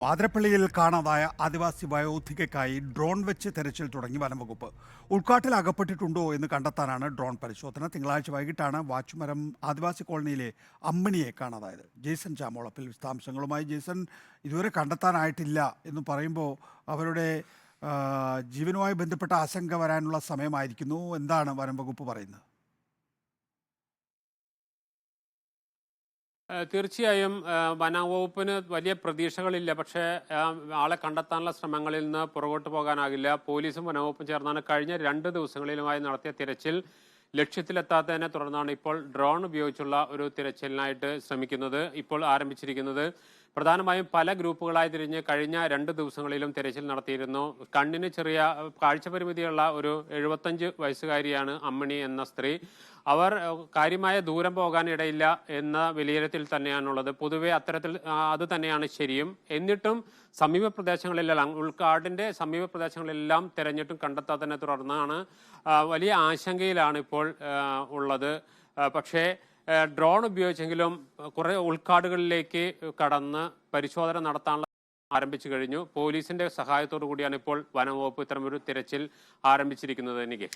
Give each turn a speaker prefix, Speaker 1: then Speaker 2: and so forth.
Speaker 1: പാതിരപ്പള്ളിയിൽ കാണാതായ ആദിവാസി വയോധികയ്ക്കായി ഡ്രോൺ വെച്ച് തെരച്ചിൽ തുടങ്ങി വനംവകുപ്പ്. ഉൾക്കാട്ടിൽ അകപ്പെട്ടിട്ടുണ്ടോ എന്ന് കണ്ടെത്താനാണ് ഡ്രോൺ പരിശോധന. തിങ്കളാഴ്ച വൈകിട്ടാണ് വാച്ചുമരം ആദിവാസി കോളനിയിലെ അമ്മിണിയെ കാണാതായത്. ജെയ്സൺ ചാമോളപ്പിൽ വിശദാംശങ്ങളുമായി. ജെയ്സൺ, ഇതുവരെ കണ്ടെത്താനായിട്ടില്ല എന്ന് പറയുമ്പോൾ അവരുടെ ജീവനുമായി ബന്ധപ്പെട്ട ആശങ്ക വരാനുള്ള സമയമായിരിക്കുന്നു. എന്താണ് വനംവകുപ്പ് പറയുന്നത്?
Speaker 2: തീർച്ചയായും വനംവകുപ്പിന് വലിയ പ്രതീക്ഷകളില്ല. പക്ഷേ ആളെ കണ്ടെത്താനുള്ള ശ്രമങ്ങളിൽ നിന്ന് പുറകോട്ട് പോകാനാകില്ല. പോലീസും വനംവകുപ്പും ചേർന്നാണ് കഴിഞ്ഞ 2 ദിവസങ്ങളിലുമായി നടത്തിയ തിരച്ചിൽ ലക്ഷ്യത്തിലെത്താത്തതിനെ തുടർന്നാണ് ഇപ്പോൾ ഡ്രോൺ ഉപയോഗിച്ചുള്ള ഒരു തിരച്ചിലിനായിട്ട് ശ്രമിക്കുന്നത് ഇപ്പോൾ ആരംഭിച്ചിരിക്കുന്നത്. പ്രധാനമായും പല ഗ്രൂപ്പുകളായി തിരിഞ്ഞ് കഴിഞ്ഞ 2 ദിവസങ്ങളിലും തിരച്ചിൽ നടത്തിയിരുന്നു. കണ്ണിന് ചെറിയ കാഴ്ചപരിമിതിയുള്ള ഒരു 75 വയസ്സുകാരിയാണ് അമ്മിണി എന്ന സ്ത്രീ. അവർ കാര്യമായ ദൂരം പോകാനിടയില്ല എന്ന വിലയിരുത്തൽ തന്നെയാണുള്ളത്. പൊതുവെ അത്തരത്തിൽ അത് തന്നെയാണ് ശരിയും. എന്നിട്ടും സമീപ പ്രദേശങ്ങളിലെല്ലാം ഉൾക്കാടിന്റെ സമീപ പ്രദേശങ്ങളിലെല്ലാം തിരഞ്ഞിട്ടും കണ്ടെത്താത്തതിനെ തുടർന്നാണ് വലിയ ആശങ്കയിലാണ് ഇപ്പോൾ ഉള്ളത്. പക്ഷേ ഡ്രോൺ ഉപയോഗിച്ചെങ്കിലും കുറെ ഉൾക്കാടുകളിലേക്ക് കടന്ന് പരിശോധന നടത്താനുള്ള ആരംഭിച്ചു കഴിഞ്ഞു. പോലീസിന്റെ സഹായത്തോടു കൂടിയാണ് ഇപ്പോൾ വനംവകുപ്പ് ഇത്തരമൊരു തിരച്ചിൽ ആരംഭിച്ചിരിക്കുന്നത്. എനിക്ക്